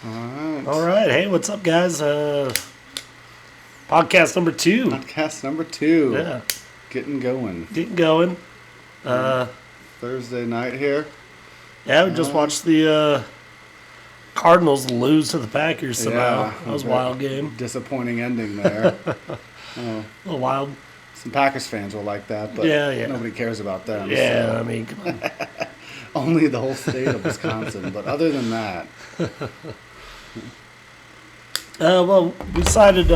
All right. All right. Hey, what's up, guys? Podcast number 2. Podcast number 2. Yeah, Getting going. getting going. Thursday night here. Yeah, we just watched the Cardinals lose to the Packers somehow. Yeah, That was a okay. wild game. Disappointing ending there. A little wild. Some Packers fans will like that, but Yeah. nobody cares about them. Yeah, so. I mean, come on. Only the whole state of Wisconsin. But other than that, Well, we decided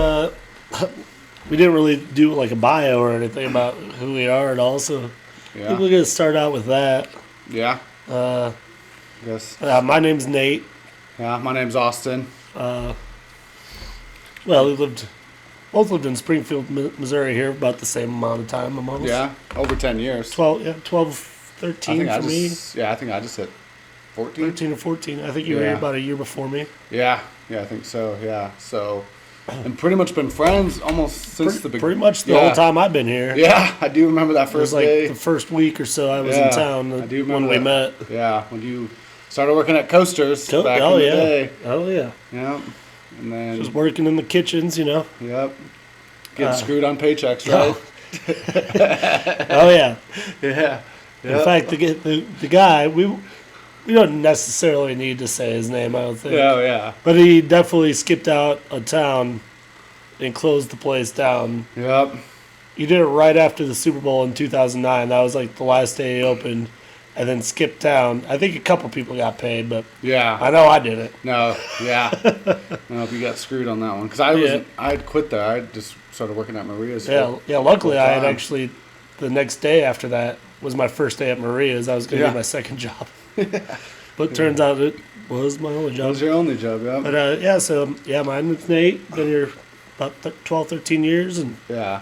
we didn't really do like a bio or anything about who we are at all, so I think we're yeah. going to start out with that. Yeah. Uh, Yes. my name's Nate. Yeah. My name's Austin. Well, we both lived in Springfield, Missouri here about the same amount of time, almost. Yeah. Over 10 years. 12, 13 I for me. think I just hit 14. 13 or 14. I think you were here Yeah. about a year before me. Yeah. Yeah, I think so. Yeah. So, and pretty much been friends almost since the beginning. Pretty much the Yeah. whole time I've been here. Yeah, I do remember that It was first like day. the first week or so I was Yeah, in town I do remember when we that. met. Yeah, when you started working at Coasters back Oh, in the yeah. day. Oh, yeah. Yep. And then, Just working in the kitchens, you know. yep. Getting screwed on paychecks, Oh. right? Oh, yeah. Yeah. In fact, the guy, we don't necessarily need to say his name, I don't think. Oh, yeah. But he definitely skipped out of town and closed the place down. Yep. He did it right after the Super Bowl in 2009. That was like the last day he opened, and then skipped town. I think a couple people got paid, but Yeah. I know I did it. No, yeah. I don't know if you got screwed on that one. Because I had quit there. I just started working at Maria's. Yeah. Luckily, I had time. actually the next day after that was my first day at Maria's. I was going to Yeah. get my second job, but turns out it was my only That job. was your only job, yeah. But mine was Nate. Been here about 12, 13 years, and Yeah.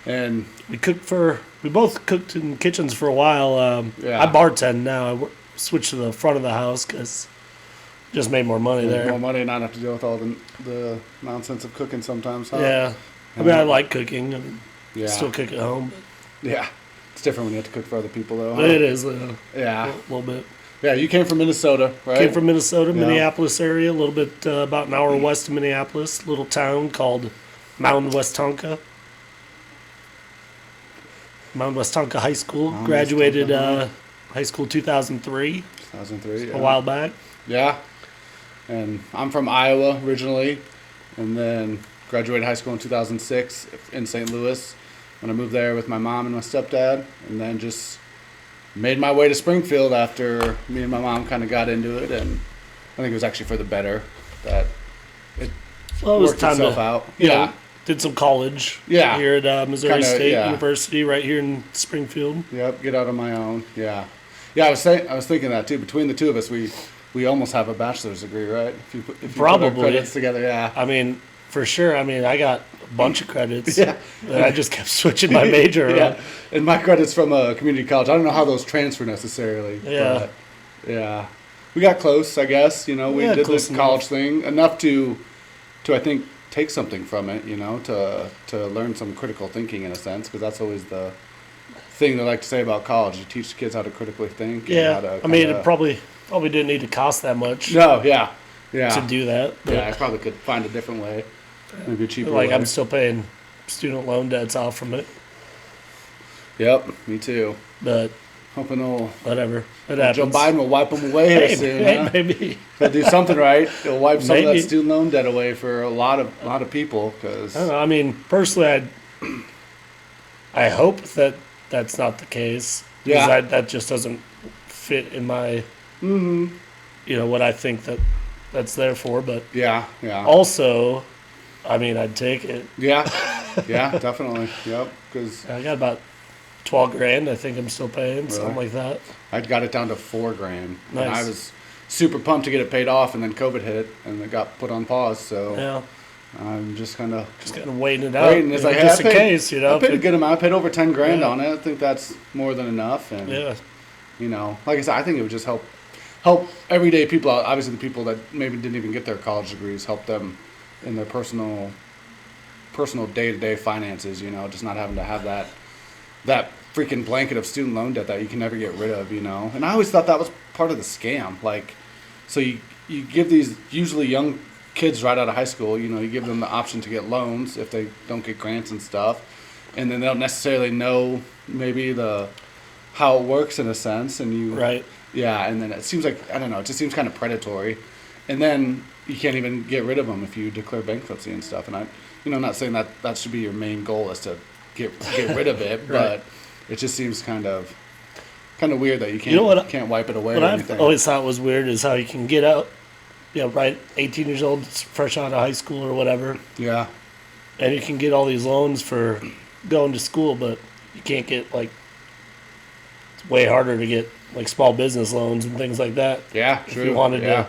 And, we both cooked in kitchens for a while. Yeah. I bartend now. I switched to the front of the house because just made more money there. more money and not have to deal with all the nonsense of cooking sometimes, huh? Yeah. I mean, I like cooking. I mean, Yeah. still cook at home. Yeah. It's different when you have to cook for other people, though. But Huh? it is Yeah. a little bit. Yeah, you came from Minnesota, right? Came from Minnesota, Yeah. Minneapolis area, a little bit about an hour west of Minneapolis, little town called Mound Westonka. Mound Westonka High School. Mound Graduated Westonka, high school 2003, 2003. a while back. Yeah. And I'm from Iowa originally, and then graduated high school in 2006 in St. Louis when I moved there with my mom and my stepdad, and then just made my way to Springfield after me and my mom kind of got into it, and I think it was actually for the better that it Well, it was worked time itself to, out. you know, Yeah. did some college Yeah. here at Missouri Kinda, State yeah. University right here in Springfield. Yep, get out on my own. Yeah. Yeah, I was thinking that too. Between the two of us, we almost have a bachelor's degree, right? If you put our Probably. credits together, yeah. I mean, for sure. I mean, I got a bunch of credits. Yeah. And I just kept switching my major Yeah, around. and my credits from a community college. I don't know how those transfer necessarily. Yeah. But yeah, we got close. I guess we Yeah, did close this college thing enough to I think take something from it. To learn some critical thinking in a sense, because that's always the thing they like to say about college. You teach kids how to critically think. And how Yeah. to I mean, kinda- it probably didn't need to cost that much No, yeah, yeah, to do that. But yeah. I probably could find a different way, maybe a cheaper like, way. I'm still paying student loan debts off from it. Yep, me too. But Hoping whatever. It Joe happens. Biden will wipe them away here Hey, soon. hey, huh? maybe. He'll do something right. He'll wipe some of Maybe. that student loan debt away for a lot of people. Cause I don't know. I mean, personally, I hope that that's not the case. Because Yeah. that just doesn't fit in my, Mm-hmm. what I think that's there for. But yeah, Oh. yeah, also, I mean, I'd take it. yeah, yeah, definitely. Yep. Because I got about $12,000. I think I'm still paying something like that. I got it down to $4,000, and Nice. I was super pumped to get it paid off, and then COVID hit, and it got put on pause. So Yeah, I'm just kind of just kind of waiting it out. waiting. It's like, hey, just I in paid, case, I paid a if it- good amount. I paid over $10,000 Yeah. on it. I think that's more than enough. And Yeah, like I said, I think it would just help everyday people out. Obviously, the people that maybe didn't even get their college degrees, help them in their personal day-to-day finances. Just not having to have that freaking blanket of student loan debt that you can never get rid of. And I always thought that was part of the scam. Like, so you give these usually young kids right out of high school, you give them the option to get loans if they don't get grants and stuff, and then they don't necessarily know maybe how it works in a sense, and Right. yeah, and then it seems like, I don't know, it just seems kind of predatory, and then you can't even get rid of them if you declare bankruptcy and stuff. And I'm not saying that should be your main goal is to get rid of it, Right. but it just seems kind of weird that you can't can't wipe it away What or I've anything. always thought was weird is how you can get out, right, 18 years old, fresh out of high school or whatever, Yeah, and you can get all these loans for going to school, but you can't get, like, it's way harder to get, like, small business loans and things like that. yeah, If true. you wanted yeah. to,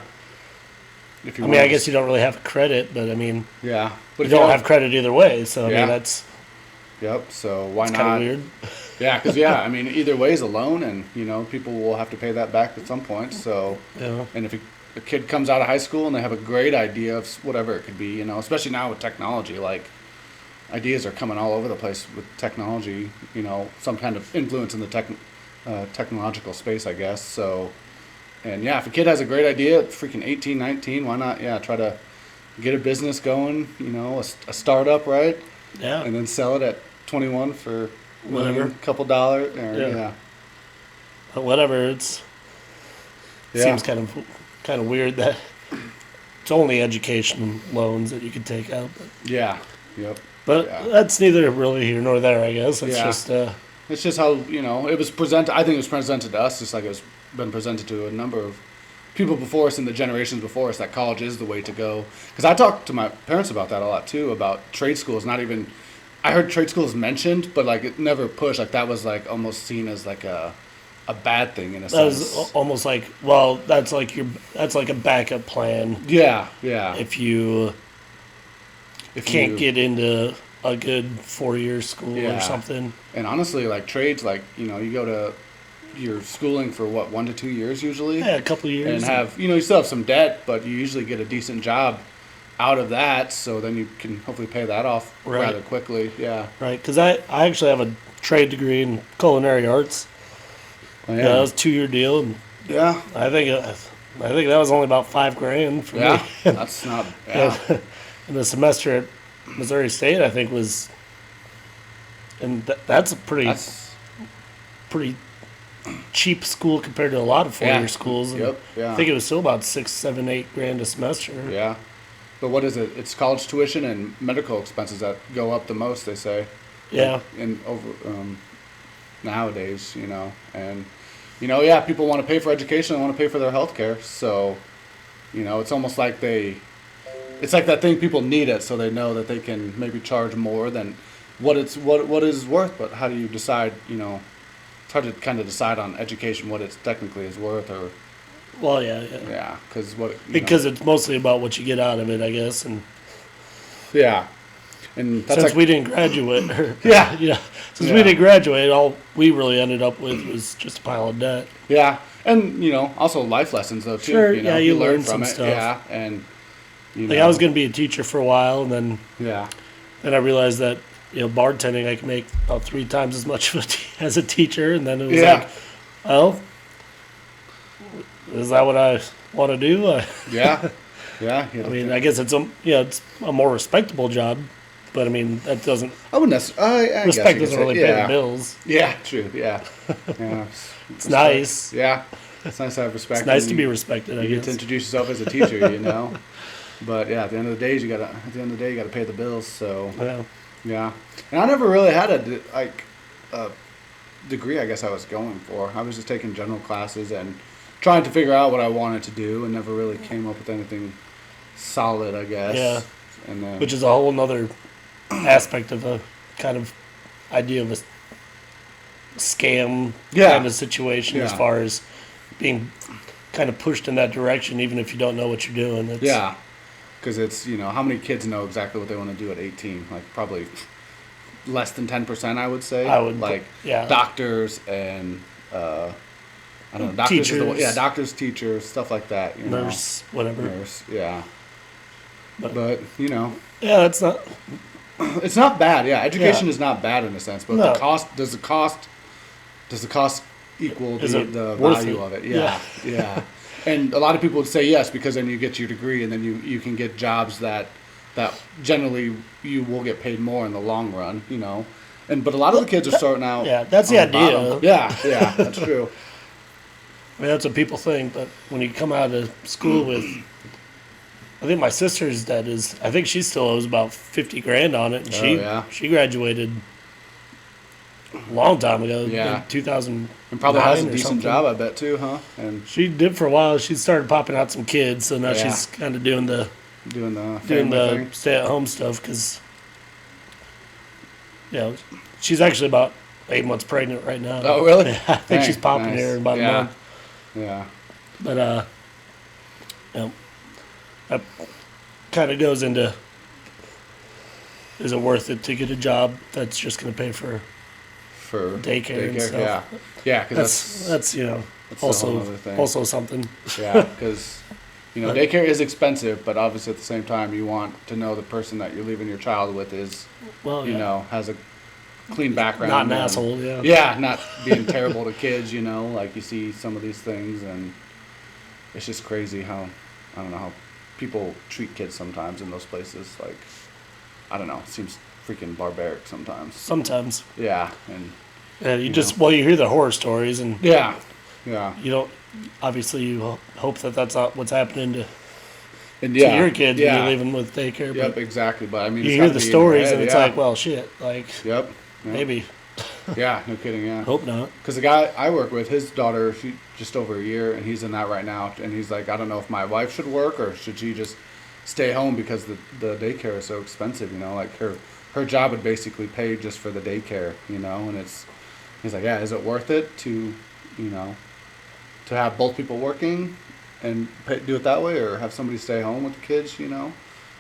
If you I mean, I wanted guess to- you don't really have credit, but I mean, yeah, but you if don't have credit either way, so I Yeah. mean, that's Yep. So why kind not? of weird. Yeah, because I mean, either way is a loan, and people will have to pay that back at some point. So, Yeah. and if a kid comes out of high school and they have a great idea of whatever it could be, especially now with technology, like ideas are coming all over the place with technology. Some kind of influence in the technological space, I guess. So, and yeah, if a kid has a great idea at freaking 18, 19, why not? Yeah, try to get a business going. A startup, right? Yeah. And then sell it at 21 for Whatever. a couple dollars. Or, Yeah. yeah. But whatever, it Yeah. seems kind of weird that it's only education loans that you could take out. Yeah. Yep. But Yeah. that's neither really here nor there, I guess. It's Yeah. just, It's just how, it was presented. I think it was presented to us just like it was been presented to a number of people before us and the generations before us that college is the way to go. Because I talked to my parents about that a lot too, about trade schools. Not even, I heard trade schools mentioned, but like it never pushed. Like that was like almost seen as like a bad thing in a that sense. was almost like, well, that's like a backup plan Yeah, yeah. if you If can't you- get into a good 4-year school Yeah. or something. And honestly, like trades, like you go to your schooling for what 1 to 2 years usually, Yeah, a couple of years. and have you still have some debt, but you usually get a decent job out of that, so then you can hopefully pay that off Right. rather quickly. Yeah. Right, because I actually have a trade degree in culinary arts. Oh, Yeah, that was a 2-year deal, and Yeah. I think that was only about $5,000 for Yeah. me. That's not. Yeah. And the semester at Missouri State, I think, was, and that's a That's. pretty cheap school compared to a lot of 4-year Yeah. schools. And Yep. Yeah. I think it was still about 6, 7, $8,000 a semester. Yeah. But what is it? It's college tuition and medical expenses that go up the most. They say. Yeah. And over nowadays, and yeah, people want to pay for education, they want to pay for their health care, so it's almost like it's like that thing, people need it, so they know that they can maybe charge more than what is worth. But how do you decide? It's hard to kind of decide on education what it technically is worth, or Well, yeah. yeah, because Because it's mostly about what you get out of it, I guess. And yeah, and that's since like we didn't graduate, Yeah. since Yeah. we didn't graduate, all we really ended up with was just a pile of debt. yeah, and also life lessons though too. Sure, yeah, you learn from some it. stuff. Yeah, and Like I was going to be a teacher for a while, and then yeah. I realized that bartending I could make about 3 times as much as a teacher, and then it was Yeah. like, oh, is that what I want to do? Yeah, yeah. I mean, I guess it's a more respectable job, but I mean that doesn't I wouldn't necessarily. I guess respect you could doesn't say- really pay yeah. the bills. Yeah, true. Yeah, yeah. It's nice. Yeah, it's nice to have respect. It's nice and to be you- respected. I You get to guess. introduce yourself as a teacher, But yeah, at the end of the day, you gotta pay the bills. So Yeah. yeah, and I never really had a degree. I guess I was going for. I was just taking general classes and trying to figure out what I wanted to do, and never really came up with anything solid. I guess. Yeah. And then Which is a whole nother aspect of a kind of idea of a scam Yeah. kind of situation as Yeah. far as being kind of pushed in that direction, even if you don't know what you're doing. It's, yeah, because it's how many kids know exactly what they want to do at 18? Like probably less than 10%, I would say. I would, like yeah. doctors and I don't know, doctors. Is the, Teachers. yeah, doctors, teachers, stuff like that. Nurse, whatever. Nurse, yeah. But- But Yeah, that's not. it's not bad. Yeah, education Yeah. is not bad in a sense. But No. the cost does the cost equal Is it the worth value it? of it? Yeah, yeah. And a lot of people would say yes because then you get your degree and then you can get jobs that generally you will get paid more in the long run, you know. But a lot of the kids are starting out. Yeah, that's the on idea. bottom. Yeah, that's true. I mean, that's what people think, but when you come out of school with, I think my sister's debt is, I think she still owes about 50 grand on it, and she graduated a long time ago, Yeah. like 2000. And probably has a or decent something. job, I bet too, huh? And She did for a while. She started popping out some kids, so now Yeah. she's kind of doing the doing the thing. stay-at-home stuff because, you know, she's actually about 8 months pregnant right now. Oh, really? I think Dang, she's popping nice. here in about a Yeah. month. Yeah. But you know, that kind of goes into, is it worth it to get a job that's just going to pay for For daycare and stuff? Yeah. Yeah, because That's you know, that's a whole other also thing. also something. Yeah, because you know But- daycare is expensive, but obviously at the same time you want to know the person that you're leaving your child with is Well, you yeah. know has a clean background. Not an and- asshole. Yeah. Yeah, not being terrible to kids. You know, like you see some of these things, and it's just crazy how I don't know how people treat kids sometimes in those places. Like I don't know, it seems freaking barbaric sometimes. Sometimes. Yeah, and Yeah, you just well, you hear the horror stories, and yeah. you don't. Obviously, you hope that that's not what's happening to And yeah, your kids yeah. when you're leaving with daycare. Yep, But exactly. But I mean, you it's hear gotta the be in your stories, head, and it's yeah. like, well, shit. Like Yep. maybe. Yeah, no kidding. Yeah. Hope not. Because the guy I work with, his daughter, she just over a year, and he's in that right now. And he's like, I don't know if my wife should work or should she just stay home because the daycare is so expensive. You know, like her job would basically pay just for the daycare. You know, and he's like, yeah, is it worth it to, you know, to have both people working and do it that way, or have somebody stay home with the kids? You know,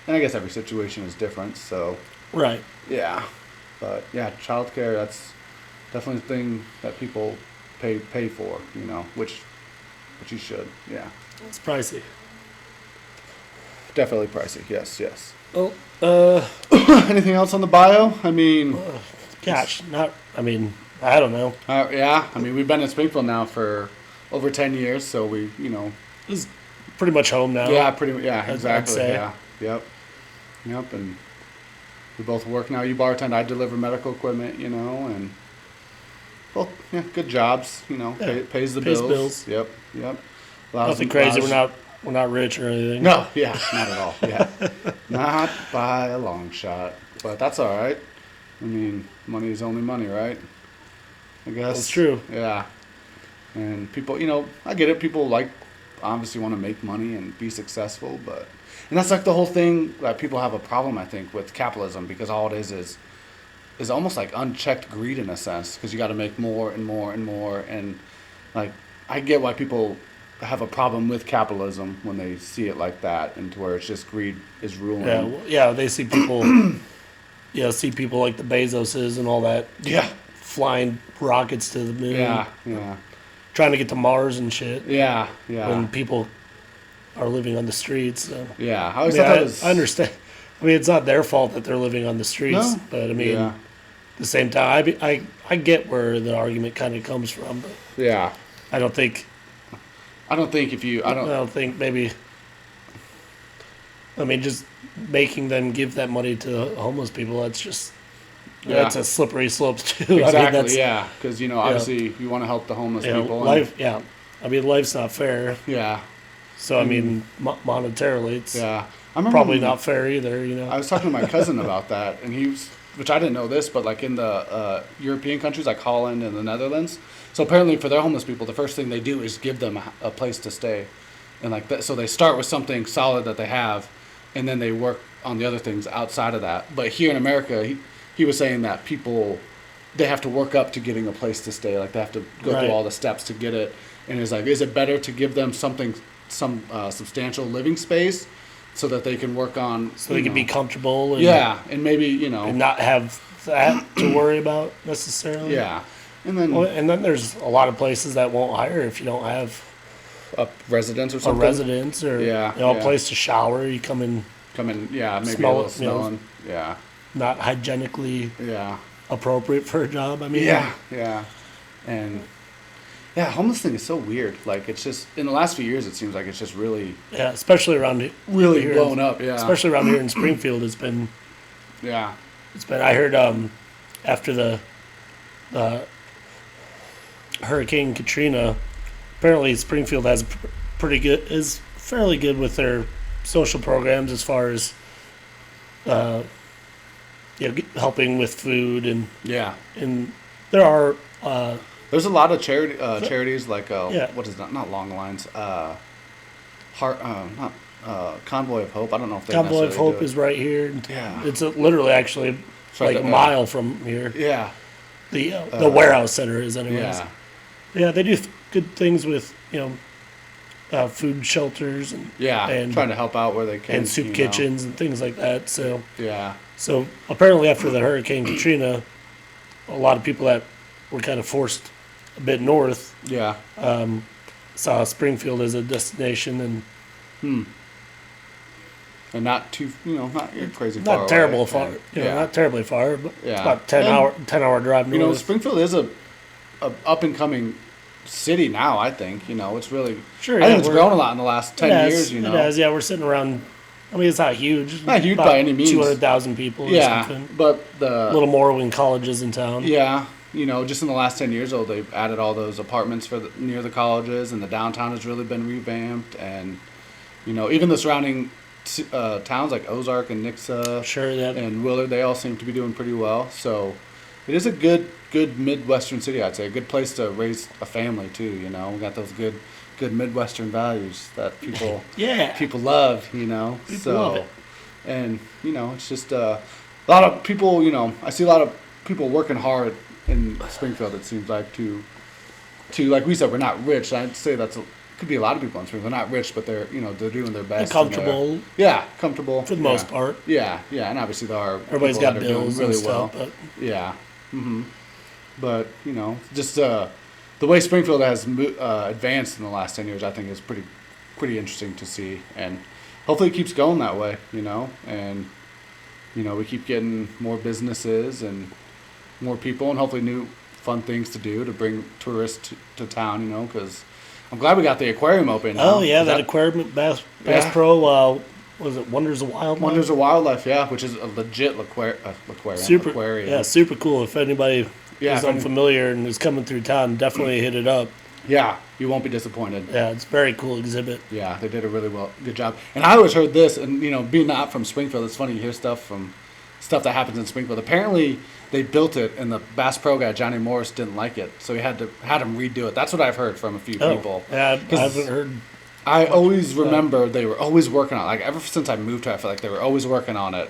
and I guess every situation is different. So Right. yeah, but yeah, childcare, that's definitely a thing that people pay for, you know, which you should. Yeah, It's pricey. definitely pricey. Yes. Well, Anything else on the bio? I mean, gosh, not. I mean, I don't know. yeah. I mean, we've been in Springfield now for over 10 years, so we, you know, This is pretty much home now. yeah, pretty, yeah, I'd exactly, say. yeah, yep, and we both work now. You bartend, I deliver medical equipment, you know, and both, yeah, good jobs, you know, Yeah, pays the pays bills. bills. Yep. Nothing crazy. We're not rich or anything. No, yeah, not at all. Yeah, not by a long shot. But that's all right. I mean, money is only money, right? I guess. That's true. Yeah. And people, you know, I get it. People obviously want to make money and be successful, and that's like the whole thing that people have a problem, I think, with capitalism, because all it is almost like unchecked greed in a sense, because you got to make more and more and more, and like I get why people have a problem with capitalism when they see it like that, and to where it's just greed is ruling. Yeah, yeah. They see people. See people like the Bezoses and all that Yeah. flying rockets to the moon. Yeah. Trying to get to Mars and shit. Yeah. When people are living on the streets. So. Yeah. I I, always mean, thought that was. I understand. I mean, it's not their fault that they're living on the streets, No. but I mean, Yeah. at the same time, I get where the argument kind of comes from, but Yeah. I don't think. I don't think if you. I I don't. don't think maybe. I mean, just making them give that money to homeless people, that's just. Yeah. That's a slippery slope too. Exactly. I mean, that's, Yeah. Because obviously you want to help the homeless you know, people. and- life. Yeah, I mean, life's not fair. Yeah. So I mean, monetarily, it's Yeah. I remember probably when not fair either. You know. I was talking to my cousin about that, and which I didn't know this, but like in the European countries like Holland and the Netherlands, so apparently for their homeless people, the first thing they do is give them a place to stay, and like that, so they start with something solid that they have, and then they work on the other things outside of that. But here in America, he was saying that people, they have to work up to getting a place to stay, like they have to go Right. through all the steps to get it, and it's like, is it better to give them some substantial living space, so that they can work on, so they can be comfortable. And, yeah, and maybe And not have that to worry about necessarily. yeah, and then Well, and then there's a lot of places that won't hire if you don't have a residence or a something. residence or Yeah, a yeah. place to shower. You come in Come in, yeah, maybe Smell a little it, you know. smelling. Yeah, not hygienically yeah, appropriate for a job. I mean, yeah, and Yeah, homeless thing is so weird. Like it's just in the last few years, it seems like it's just really, Yeah, especially around really here, blown up. Yeah, especially around here in Springfield. yeah, It's been. I heard after the Hurricane Katrina, apparently Springfield has is fairly good with their social programs as far as helping with food yeah. and there are There's a lot of charities like Yeah. what is that? Not Long Lines. Heart. Not Convoy of Hope. I don't know if they Convoy of necessarily Hope do it. is right here. Yeah. It's literally actually right like a there. mile from here. Yeah. The warehouse center is anyways. Yeah. Yeah, they do good things with food shelters and Yeah. and, Trying to help out where they can. and soup you know. kitchens and things like that. Yeah. So apparently after the Hurricane Katrina, a lot of people that were kind of forced a bit north Yeah. saw Springfield as a destination and And not too, not crazy far. not terrible away. far, And, yeah. not terribly far, but Yeah. it's about 10 hour drive north. Springfield is a up and coming city now. I think it's really. Sure, I yeah, think it's we're- grown a lot in the last 10 years. It has, yeah. We're sitting around. I mean, it's not huge. Not huge about by any means. 200,000 people. Yeah, or something. but A little more when college is in town. Yeah, just in the last 10 years, they've added all those apartments near the colleges, and the downtown has really been revamped, and even the surrounding towns like Ozark and Nixa Sure, yeah. and Willard, they all seem to be doing pretty well. So it is a good Midwestern city, I'd say. A good place to raise a family too. We got those good Midwestern values that people Yeah. people love. People love it. And it's just a lot of people. I see a lot of people working hard in Springfield. It seems like to like we said, we're not rich. I'd say could be a lot of people in Springfield. They're not rich, but they're they're doing their best. And comfortable Yeah, comfortable for the most part. Yeah, and obviously there are Everybody's people got that are doing bills really and stuff, well. but Yeah. But just the way Springfield has advanced in the last 10 years, I think is pretty interesting to see, and hopefully it keeps going that way. And we keep getting more businesses and more people, and hopefully new fun things to do to bring tourists to town. Because I'm glad we got the aquarium open. oh yeah, that aquarium Bass Yeah. Pro. Was it Wonders of Wildlife? Wonders of Wildlife, yeah, which is a legit aquarium. Super, aquarium. yeah, super cool. If anybody Yeah, is if any- unfamiliar and is coming through town, definitely hit it up. Yeah, you won't be disappointed. Yeah, it's a very cool exhibit. Yeah, they did a really good job. And I always heard this, and being not from Springfield, it's funny you hear stuff that happens in Springfield. Apparently, they built it, and the Bass Pro guy Johnny Morris didn't like it, so he had him redo it. That's what I've heard from a few people. Yeah, I haven't heard. I always remember they were always working on it. Like ever since I moved here, I feel like they were always working on it.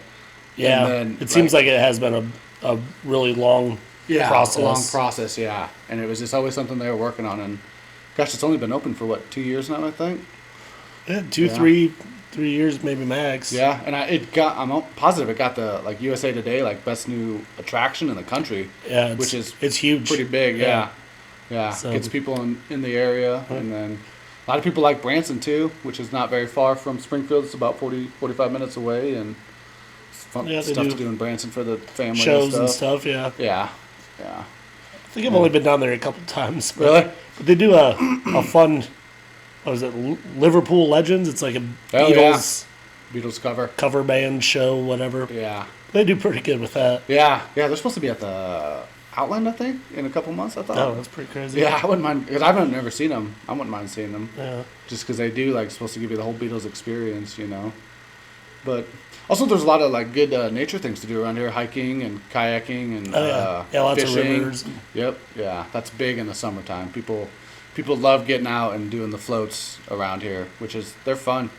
Yeah, And then, it seems like it has been a really long process. A long process, yeah. And it was just always something they were working on. And gosh, it's only been open for 2 years now, I think. Yeah, Yeah. 3 years maybe max. Yeah, and I'm positive it got the USA Today best new attraction in the country. Yeah, which is it's huge. Pretty big, yeah. So- Gets people in the area, and then a lot of people like Branson too, which is not very far from Springfield. It's about 45 minutes away, and it's fun Yeah, they stuff do to do in Branson for the family shows and and stuff. stuff. Yeah, Yeah. I think I've only been down there a couple times. But, Really? But they do a fun. What is it? Liverpool Legends. It's like a Oh, yeah. Beatles Beatles cover. cover band show, whatever. Yeah. They do pretty good with that. Yeah. They're supposed to be at the Outland, I think, in a couple months. I thought. Oh, that's pretty crazy. Yeah, I wouldn't mind because I've never seen them. I wouldn't mind seeing them. Yeah. Just because they do supposed to give you the whole Beatles experience, But also, there's a lot of good nature things to do around here: hiking and kayaking and lots of fishing. rivers. Yep, yeah, that's big in the summertime. People love getting out and doing the floats around here, they're fun.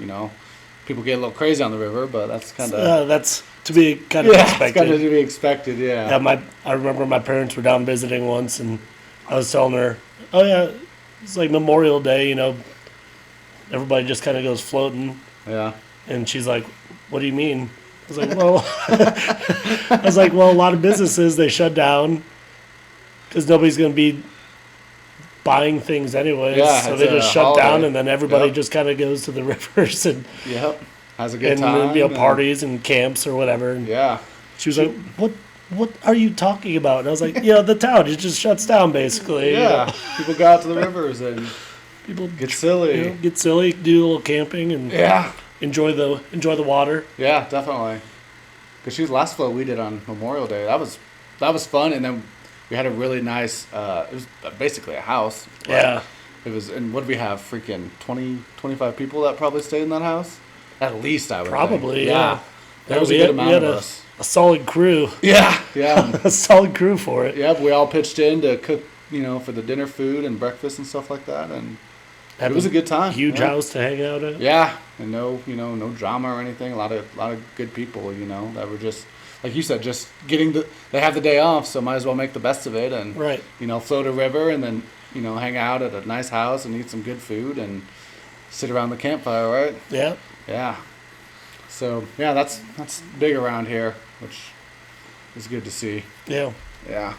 People get a little crazy on the river, but that's kind of That's to be kind of it's expected. kind of to be expected. Yeah. Yeah, I remember my parents were down visiting once, and I was telling her, "Oh yeah, it's like Memorial Day, everybody just kind of goes floating." Yeah. And she's like, "What do you mean?" I was like, "Well, a lot of businesses they shut down because nobody's going to be buying things anyways, Yeah, so it's they a just shut holiday. down, and then everybody Yep. just kind of goes to the rivers and Yep. Has a good time. parties and camps or whatever." And Yeah. she was like, what are you talking about? And I was like, the town, it just shuts down basically. Yeah, people go out to the rivers and People get silly. get silly, do a little camping, and Yeah, enjoy the water. yeah, definitely. Because she was last float we did on Memorial Day. That was fun, and then we had a really nice. It was basically a house. but Yeah, It was, and what did we have? Freaking 20, 25 people that probably stayed in that house. At least I would think. probably. Yeah, That was a we good had, amount we had of a, us. a solid crew, Yeah, yeah. a solid crew for it. Yep, we all pitched in to cook, for the dinner food and breakfast and stuff like that, and Had it was a good time. huge yeah. house to hang out at. Yeah, and no drama or anything. A lot of good people, that were just like you said, just they have the day off, so might as well make the best of it and Right. float a river and then hang out at a nice house and eat some good food and sit around the campfire, right? Yeah. Yeah. So yeah, that's big around here, which is good to see. Yeah. Yeah.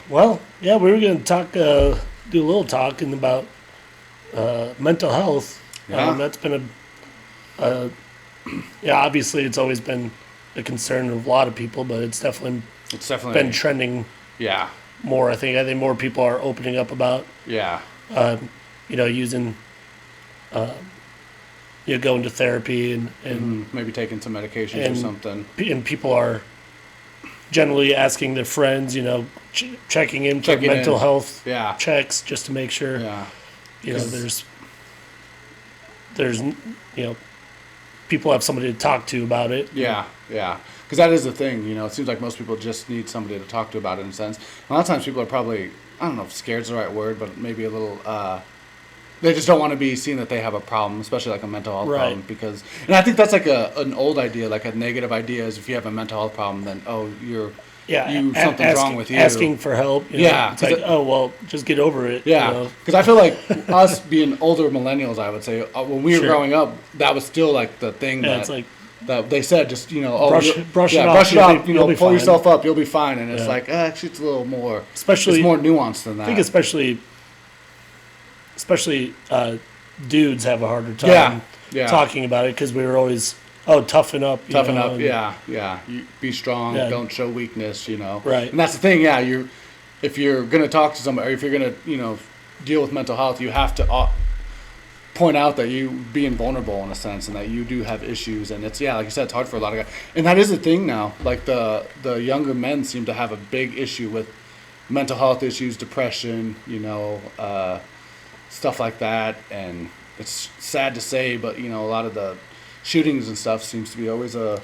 Well, yeah, we were going to talk, do a little talking about mental health. Yeah. That's been obviously it's always been a concern of a lot of people, but it's definitely It's definitely been trending yeah. more. I think more people are opening up about, Yeah. using, going to therapy and Maybe taking some medications or and- something. and people are generally asking their friends, checking in for Checking mental in. health Yeah. checks just to make sure, Yeah. there's, people have somebody to talk to about it. Yeah, yeah. Because that is the thing, It seems like most people just need somebody to talk to about it in a sense. A lot of times people are probably, I don't know if scared's the right word, but maybe a little, they just don't want to be seen that they have a problem, especially like a mental health Right. problem. And I think that's like an old idea, like a negative idea is if you have a mental health problem, then, something's wrong with you. Asking for help. Yeah, It's like, just get over it. Yeah, because I feel like us being older millennials, I would say, when we were Sure. growing up, that was still like the thing Yeah, that it's like, that they said, just Brush it off, brush it you'll off, be- you'll be pull fine. yourself up, you'll be fine. And it's Yeah. like actually, it's a little more, Especially- it's more nuanced than that. I think especially dudes have a harder time Yeah. talking about it because we were always, toughen up. Toughen up, and- yeah. You be strong, Yeah. don't show weakness, Right. And that's the thing, yeah. If you're gonna talk to somebody, or if you're gonna, deal with mental health, you have to point out that you being vulnerable in a sense, and that you do have issues, and it's like you said, it's hard for a lot of guys, and that is the thing now. Like the younger men seem to have a big issue with mental health issues, depression, stuff like that, and it's sad to say, but a lot of the shootings and stuff seems to be always a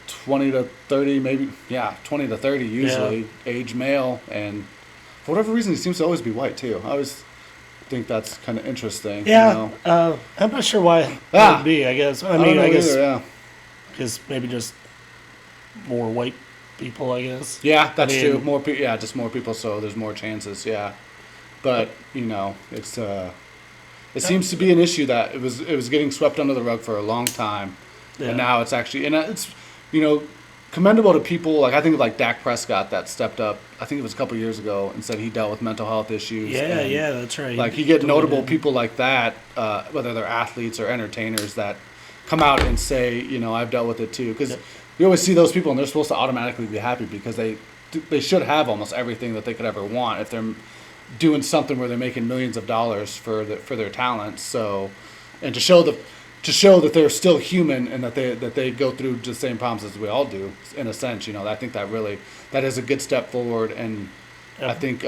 20 to 30, maybe 20 to 30 usually age male, and for whatever reason he seems to always be white too. I always think that's kind of interesting. Yeah, I'm not sure why that Ah. would be. I guess. I I mean, don't know I guess either, yeah. just maybe just more white people. I guess. Yeah, that's I true. mean- More people, just more people, so there's more chances. Yeah, but it's it seems to be an issue that it was getting swept under the rug for a long time, Yeah. and now it's actually, and it's commendable to people like I think of like Dak Prescott that stepped up. I think it was a couple years ago and said he dealt with mental health issues. Yeah, and, yeah, that's right. Like you get Totally notable did. people like that, whether they're athletes or entertainers, that come out and say, I've dealt with it too. Because Yep. you always see those people and they're supposed to automatically be happy because they should have almost everything that they could ever want if they're doing something where they're making millions of dollars for their talents. So, and to show that they're still human and that they go through the same problems as we all do, in a sense, I think that is a good step forward, and Yeah. I think.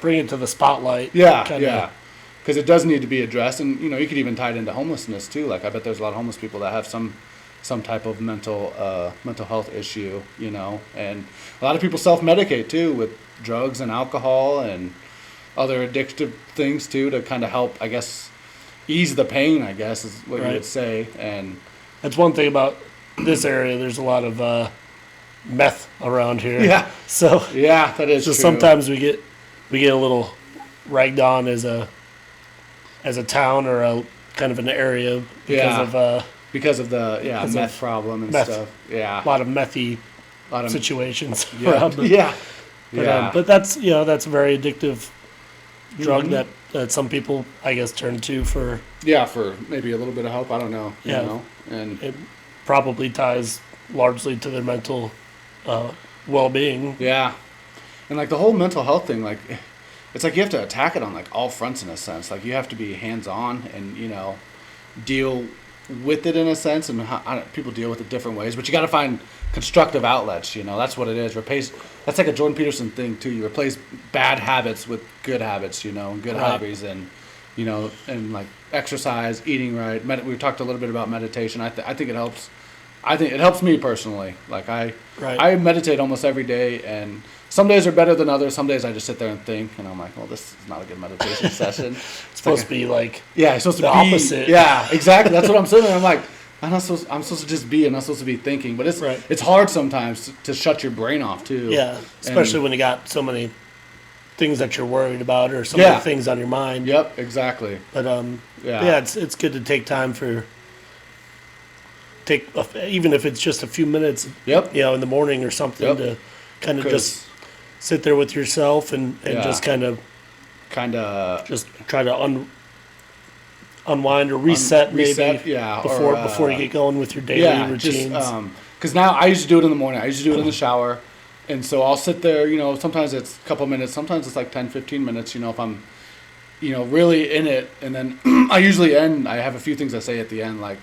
Bring it to the spotlight. Yeah, kinda- yeah. Because it does need to be addressed, and you could even tie it into homelessness too. Like I bet there's a lot of homeless people that have some type of mental health issue, and a lot of people self-medicate too with drugs and alcohol and other addictive things too to kind of help, I guess, ease the pain. I guess is what you Right. would say, and That's one thing about this area. There's a lot of meth around here. Yeah. So yeah, that is so true. sometimes we get a little ragged on as a town or a kind of an area because Yeah. of because of the because meth of problem and meth. stuff. Yeah, a lot of methy a lot of situations yeah, around. yeah, But, yeah. but that's that's a very addictive drug Mhm. that some people I guess turn to for. Yeah, for maybe a little bit of help. I don't know. Yeah. And It probably ties largely to their mental well-being. Yeah. And like the whole mental health thing, like it's like you have to attack it on like all fronts in a sense. Like you have to be hands-on and, deal with it in a sense, and people deal with it different ways, but you got to find constructive outlets. That's what it is. That's like a Jordan Peterson thing too. You replace bad habits with good habits, and good Right. hobbies, and and like exercise, eating right. We talked a little bit about meditation. I think it helps. I think it helps me personally. Like I meditate almost every day, and some days are better than others. Some days I just sit there and think, and I'm like, well, this is not a good meditation session. It's supposed to be like it's supposed to be opposite. Yeah, exactly. That's what I'm saying. I'm like, I'm supposed to just be. I'm not supposed to be thinking. But it's hard sometimes to shut your brain off too. Yeah, especially when you got so many things that you're worried about or so many things on your mind. Yep, exactly. But it's good to take time even if it's just a few minutes. Yep. In the morning or something to kind of just sit there with yourself and just kind of just try to unwind or reset maybe before you get going with your daily routines. Because now I used to do it in the morning. I used to do it in the shower. And so I'll sit there, sometimes it's a couple minutes, sometimes it's like 10, 15 minutes, if I'm, really in it. And then I usually I have a few things I say at the end, like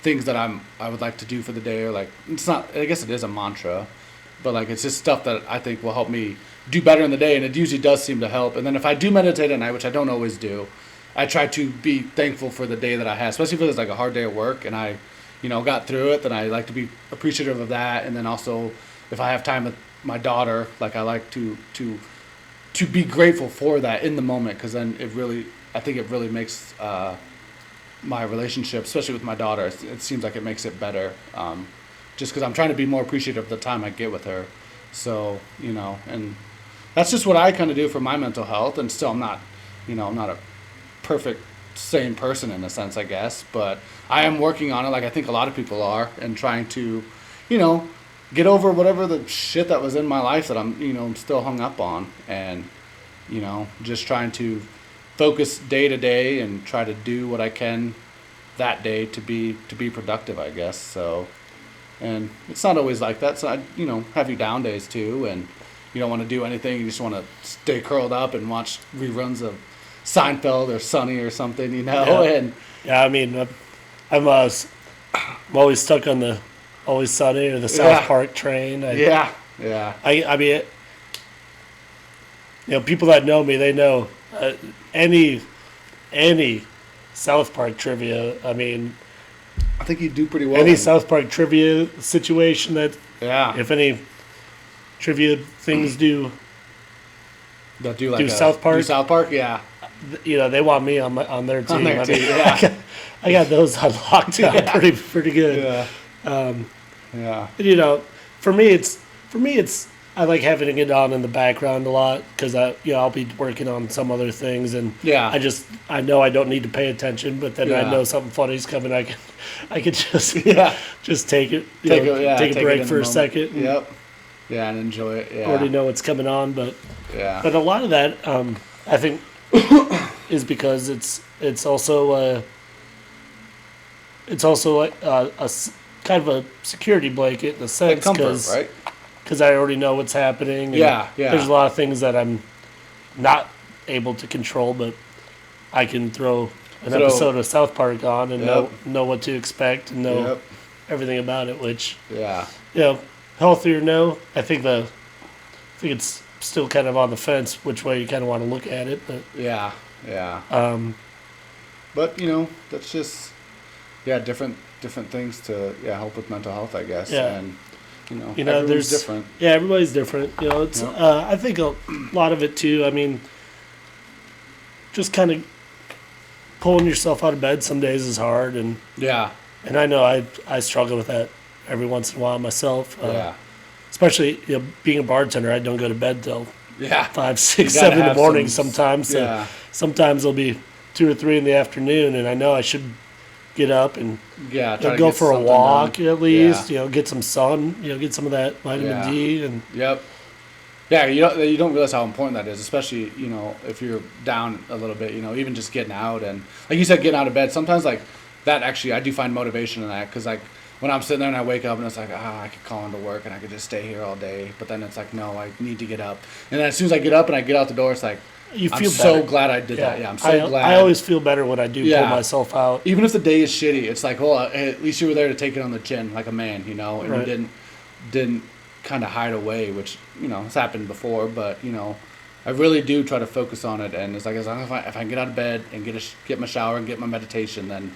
things that I would like to do for the day, or like, it's not, I guess it is a mantra, but like it's just stuff that I think will help me do better in the day. And it usually does seem to help. And then if I do meditate at night, which I don't always do, I try to be thankful for the day that I had, especially if it's like a hard day at work and I, got through it, then I like to be appreciative of that. And then also if I have time with my daughter, like I like to be grateful for that in the moment, because then I think it really makes my relationship, especially with my daughter, it seems like it makes it better, just because I'm trying to be more appreciative of the time I get with her. So and that's just what I kind of do for my mental health. And still I'm not a perfect sane person in a sense, I guess, but I am working on it, like I think a lot of people are, and trying to get over whatever the shit that was in my life that I'm still hung up on, and just trying to focus day to day and try to do what I can that day to be productive, I guess. So, and it's not always like that. So I have your down days too, and you don't want to do anything. You just want to stay curled up and watch reruns of Seinfeld or Sunny or something, And I mean, I'm always stuck on the Always Sunny or the South Park train. I mean, people that know me, they know any South Park trivia. I mean, I think you do pretty well. Any South Park trivia situation that, if any trivia things do South Park, yeah. They want me on their team. I got those on lockdown pretty good. For me it's I like having it on in the background a lot, because I'll be working on some other things, and I know I don't need to pay attention, but then I know something funny's coming. I can just take it, take a break for a second. And enjoy it. Yeah. Already know what's coming on, but a lot of that I think is because it's also a kind of a security blanket in a sense, because I already know what's happening. And there's a lot of things that I'm not able to control, but I can throw an episode of South Park on and know what to expect and know everything about it. Which healthy or no, I think it's still kind of on the fence which way you kind of want to look at it. But but that's just different things to help with mental health, I guess. And there's different. Everybody's different. It's I think a lot of it too. I mean, just kind of pulling yourself out of bed some days is hard, and I know I struggle with that every once in a while myself. Especially being a bartender, I don't go to bed till 5, 6, 7 in the morning sometimes. So sometimes it'll be 2 or 3 in the afternoon, and I know I should get up and go for a walk at least. Get some sun. Get some of that vitamin D and. You don't realize how important that is, especially if you're down a little bit. Even just getting out, and like you said, getting out of bed. Sometimes like that, actually, I do find motivation in that, because like when I'm sitting there and I wake up and it's like, I could call into work and I could just stay here all day. But then it's like, no, I need to get up. And then as soon as I get up and I get out the door, it's like, You feel I'm better. so glad I did that. Yeah, I'm so glad. I always feel better when I do pull myself out. Even if the day is shitty, it's like, well, at least you were there to take it on the chin like a man, you know, and Right. you didn't kind of hide away, which, you know, has happened before, but, you know, I really do try to focus on it. And it's like, as long as if I can get out of bed and get my shower and get my meditation, then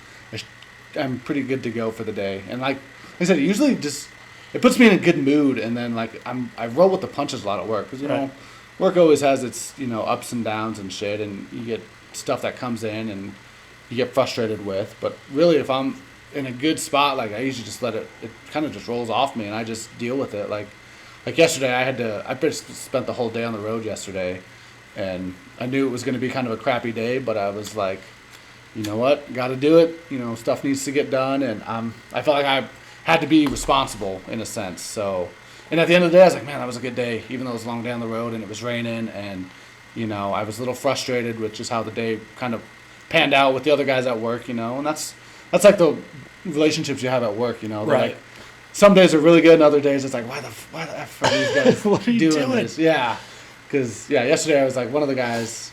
I'm pretty good to go for the day. And like I said, it usually just, it puts me in a good mood. And then like, I roll with the punches a lot at work because, you know, work always has its, you know, ups and downs and shit. And you get stuff that comes in and you get frustrated with. But really, if I'm in a good spot, like I usually just let it kind of just rolls off me and I just deal with it. Like yesterday, I basically spent the whole day on the road yesterday, and I knew it was going to be kind of a crappy day, but I was like, you know what, got to do it. You know, stuff needs to get done, and I felt like I had to be responsible in a sense. So, and at the end of the day, I was like, man, that was a good day, even though it was a long day on the road and it was raining, and you know, I was a little frustrated with just how the day kind of panned out with the other guys at work. You know, and that's like the relationships you have at work. You know, right. Like, some days are really good, and other days it's like, why the F are these guys what are you doing this? Yeah, because yesterday I was like, one of the guys,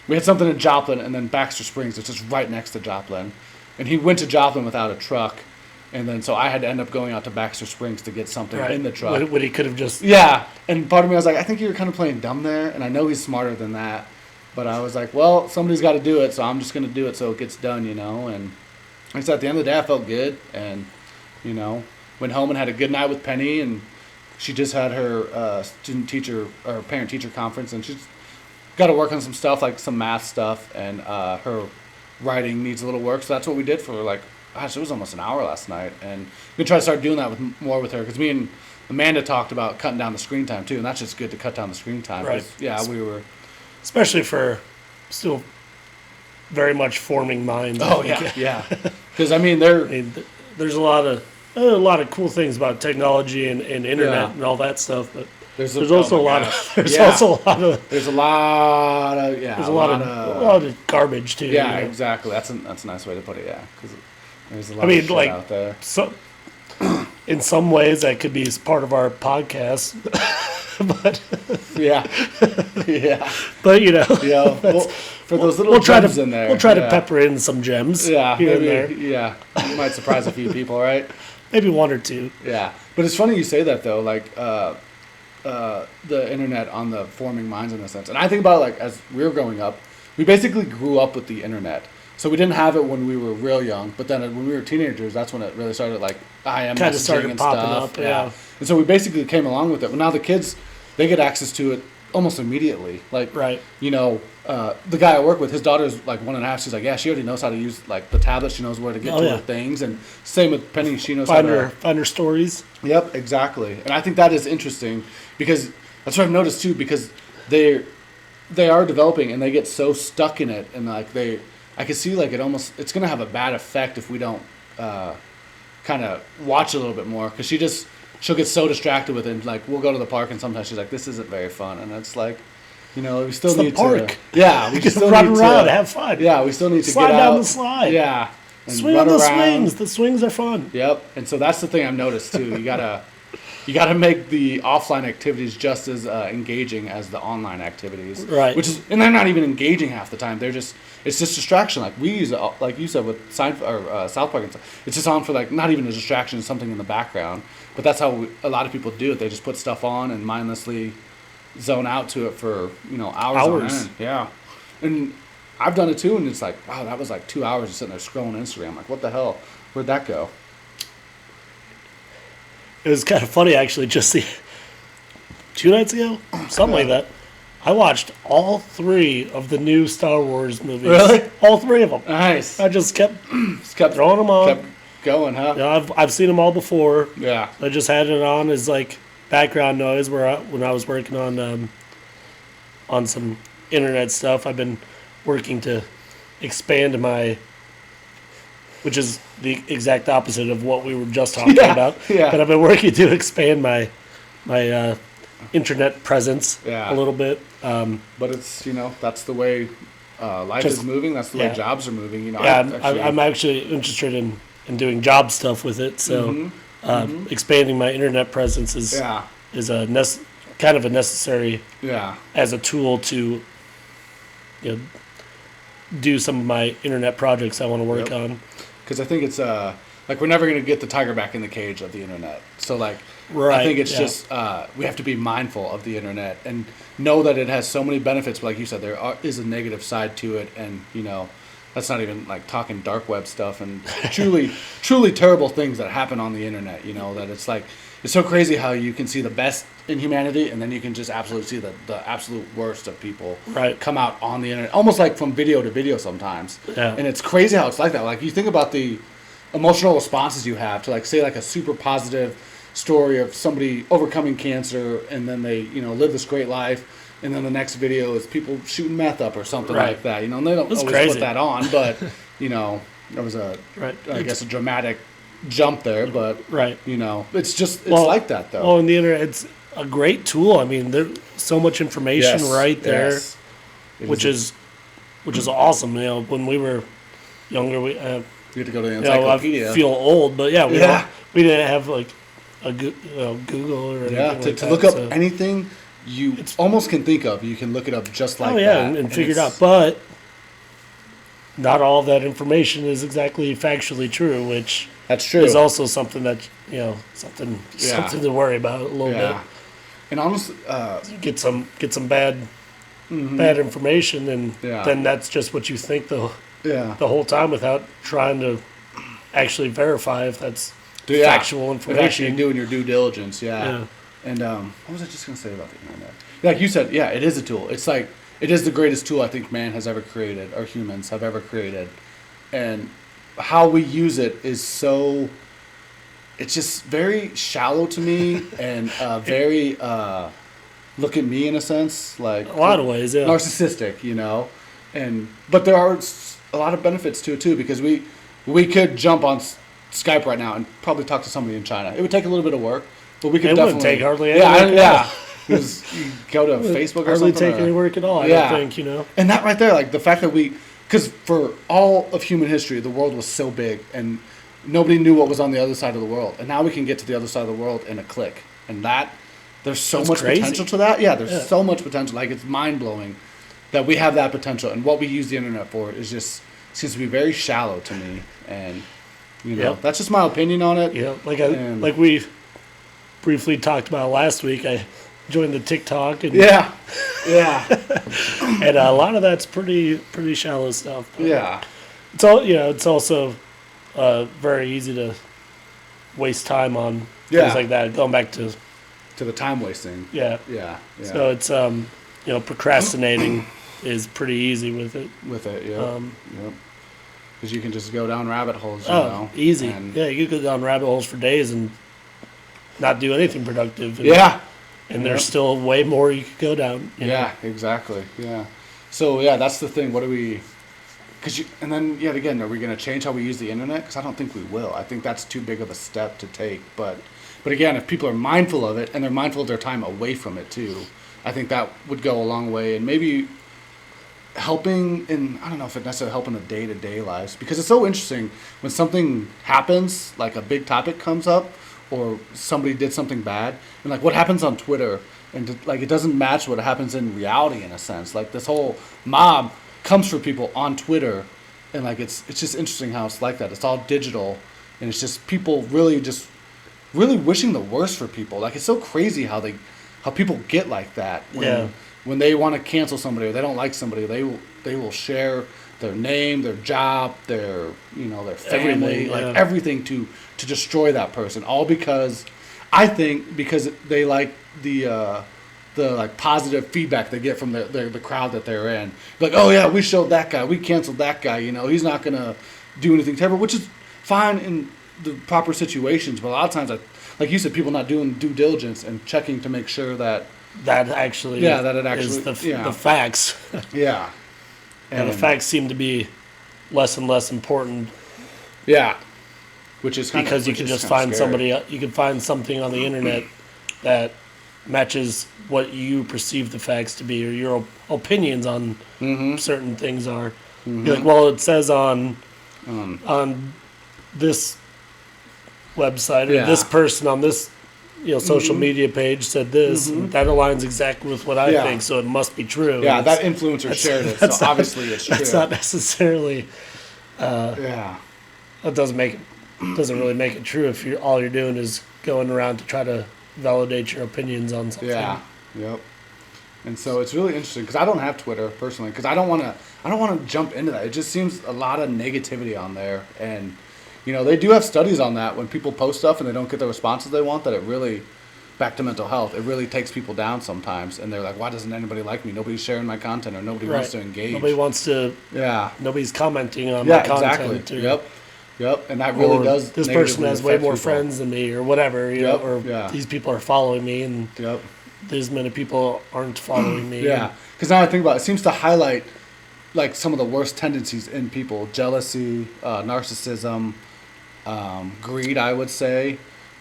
we had something in Joplin, and then Baxter Springs, it's just right next to Joplin, and he went to Joplin without a truck, and then so I had to end up going out to Baxter Springs to get something in the truck. When he could have just and part of me I was like, I think you were kind of playing dumb there, and I know he's smarter than that, but I was like, well, somebody's got to do it, so I'm just gonna do it so it gets done, you know. And like I said, at the end of the day, I felt good, and you know. Went home and had a good night with Penny, and she just had her parent-teacher conference, and she's got to work on some stuff, like some math stuff, and her writing needs a little work, so that's what we did for, like, gosh, it was almost an hour last night, and we're going to try to start doing that more with her, because me and Amanda talked about cutting down the screen time, too, and that's just good to cut down the screen time. Right. Yeah, we were... Especially for still very much forming minds. Oh, yeah. Because, I mean, there's a lot of cool things about technology and internet and all that stuff, but there's also a lot of garbage too. Yeah, you know? exactly. That's a nice way to put it. Yeah, because there's a lot of shit out there. So, in some ways, that could be part of our podcast, but yeah. But you know, well, for those little gems in there, we'll try to pepper in some gems. Yeah, here maybe, and there. Yeah, you might surprise a few people, right? Maybe one or two. Yeah, but it's funny you say that though, like the internet on the forming minds in a sense. And I think about it like as we were growing up, we basically grew up with the internet. So we didn't have it when we were real young, but then when we were teenagers, that's when it really started, like IM kind of messaging started and popping stuff. up. Yeah, and so we basically came along with it. But now the kids, they get access to it almost immediately. Like, you know, the guy I work with, his daughter's like 1.5. She's like, yeah, she already knows how to use like the tablet. She knows where to get to her things. And same with Penny, she knows find her stories. Yep, exactly. And I think that is interesting because that's what I've noticed too. Because they are developing and they get so stuck in it, and like I can see like it's gonna have a bad effect if we don't kind of watch a little bit more, because she'll get so distracted with it. And, like, we'll go to the park and sometimes she's like, this isn't very fun, and it's like, you know, we still need to. Yeah, we just still run need around, to have fun. Yeah, we still need to slide get down out. the slide. Yeah, and swing on the swings. The swings are fun. Yep, and so that's the thing I've noticed too. You gotta make the offline activities just as engaging as the online activities. Right. And they're not even engaging half the time. It's just distraction. Like we use it, like you said with South Park and stuff. It's just on for like not even a distraction, something in the background. But that's how a lot of people do it. They just put stuff on and mindlessly zone out to it for hours on end. Yeah, and I've done it too. And it's like, wow, that was like 2 hours of sitting there scrolling Instagram. Like, what the hell? Where'd that go? It was kind of funny, actually, just 2 nights ago, something like that. I watched all 3 of the new Star Wars movies. Really? All 3 of them. Nice. I just kept throwing them on. Kept going, huh? Yeah, I've seen them all before. Yeah. I just had it on as like background noise when I was working on some internet stuff. I've been working to expand which is the exact opposite of what we were just talking about. Yeah. But I've been working to expand my internet presence a little bit. But it's, that's the way life is moving. That's the way jobs are moving. I'm actually interested in and doing job stuff with it. So expanding my internet presence is kind of a necessary as a tool to do some of my internet projects I want to work on. Because I think it's like we're never going to get the tiger back in the cage of the internet. So like Right. I think it's just we have to be mindful of the internet and know that it has so many benefits. But like you said, is a negative side to it, and that's not even like talking dark web stuff and truly terrible things that happen on the internet. That it's like it's so crazy how you can see the best in humanity, and then you can just absolutely see the absolute worst of people come out on the internet, almost like from video to video sometimes. Yeah. And it's crazy how it's like that. Like you think about the emotional responses you have to like say like a super positive story of somebody overcoming cancer, and then they live this great life, and then the next video is people shooting meth up or something like that. And they don't always put that on, but there was I guess a dramatic jump there, but it's like that though. Well, and the internet, it's a great tool. I mean, there's so much information there, which is awesome. When we were younger, we had to go to the encyclopedia. I feel old, but we didn't have like a Google or anything to look up anything you almost can think of. You can look it up just like that and figure it out. But not all of that information is exactly factually true, which that's true. Is also something that something to worry about a little bit. And honestly, you get some bad information, and then that's just what you think the whole time without trying to actually verify if that's factual information. Actually doing your due diligence, And what was I just going to say about the internet? Like you said, it is a tool. It's like it is the greatest tool I think man has ever created, or humans have ever created, and how we use it is so. It's just very shallow to me, and very look at me in a sense, like a lot of ways, narcissistic, but there are a lot of benefits to it too, because we could jump on Skype right now and probably talk to somebody in China. It would take a little bit of work, but we could definitely. It wouldn't take hardly any work. Because you go to Facebook or something. Hardly take any work at all, I don't think, And that right there, like the fact that because for all of human history, the world was so big and nobody knew what was on the other side of the world. And now we can get to the other side of the world in a click. And there's so much potential to that. Yeah, there's so much potential. Like it's mind-blowing that we have that potential. And what we use the internet for seems to be very shallow to me. And, that's just my opinion on it. Yeah, like we briefly talked about last week, I joined the TikTok. And and a lot of that's pretty shallow stuff. It's all it's also very easy to waste time on things like that. Going back to the time wasting. Yeah. So it's procrastinating is pretty easy with it. Because you can just go down rabbit holes. Easy. You could go down rabbit holes for days and not do anything productive. And there's still way more you could go down. Exactly. Yeah. So that's the thing. What do we? And then yet again, are we going to change how we use the internet? Because I don't think we will. I think that's too big of a step to take. But again, if people are mindful of it and they're mindful of their time away from it too, I think that would go a long way. And maybe helping in, I don't know if it necessarily help in the day-to-day lives, because it's so interesting when something happens, like a big topic comes up or somebody did something bad, and like what happens on Twitter, and like it doesn't match what happens in reality in a sense. Like this whole mob comes for people on Twitter, and like it's just interesting how it's like that. It's all digital, and it's just people really wishing the worst for people. Like it's so crazy how people get like that when they want to cancel somebody or they don't like somebody, they will share their name, their job, their their family, everything to destroy that person, all because they like the like positive feedback they get from the crowd that they're in. Like, oh yeah, we showed that guy, we canceled that guy, he's not gonna do anything terrible, which is fine in the proper situations, but a lot of times, like you said, people not doing due diligence and checking to make sure that actually is the facts. And the facts seem to be less and less important. Which is because you can just find you can find something on the internet that matches what you perceive the facts to be, or your opinions on certain things are. You're like, well, it says on this website or Yeah. this person on this social media page said this, and that aligns exactly with what I Yeah. think, so it must be true. Yeah, And that influencer shared it, so obviously it's true. that's not necessarily. Yeah. That doesn't really make it true if all you're doing is going around to try to validate your opinions on something. Yeah. Yep. And so it's really interesting because I don't have Twitter personally because I don't want to jump into that. It just seems a lot of negativity on there, and they do have studies on that when people post stuff and they don't get the responses they want. That it really, back to mental health, it really takes people down sometimes, and they're like, why doesn't anybody like me? Nobody's sharing my content, or nobody wants to engage. Nobody wants to. Yeah. Nobody's commenting on my content. Exactly. Yep. And that really does. This person has way more people. friends than me, or whatever. These people are following me, and these many people aren't following me. Yeah. Because now I think about it, it seems to highlight like some of the worst tendencies in people: jealousy, narcissism, greed. I would say.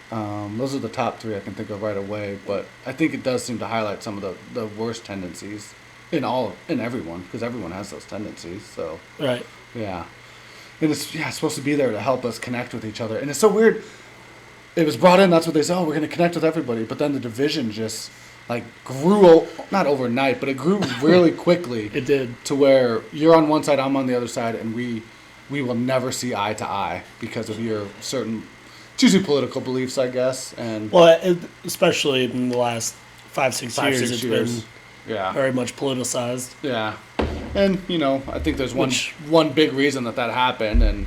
Those are the top three I can think of right away. But I think it does seem to highlight some of the worst tendencies in everyone, because everyone has those tendencies. So right. Yeah. And it's supposed to be there to help us connect with each other. And it's so weird. It was brought in, that's what they said, we're going to connect with everybody. But then the division just grew, not overnight, but it grew really quickly. It did. To where you're on one side, I'm on the other side, and we will never see eye to eye because of your certain, it's usually political beliefs, I guess. And especially in the last 5-6 years, it's been very much politicized. Yeah. And, I think there's one big reason that happened. And,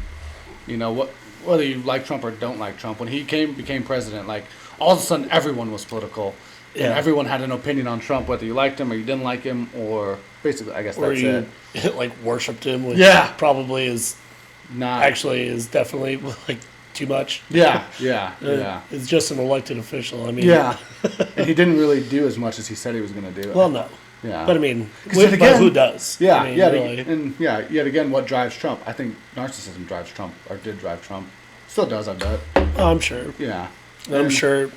whether you like Trump or don't like Trump, when he became president, all of a sudden everyone was political. Yeah. And everyone had an opinion on Trump, whether you liked him or you didn't like him, or basically, I guess that's it. Or you, worshipped him, which probably is definitely, too much. Yeah. It's just an elected official. I mean. Yeah. And he didn't really do as much as he said he was going to do. Well, no. Yeah. But I mean, who does? Yeah, I mean, yet again, what drives Trump? I think narcissism drives Trump, or did drive Trump. Still does, I bet. Oh, I'm sure. Yeah. I'm sure,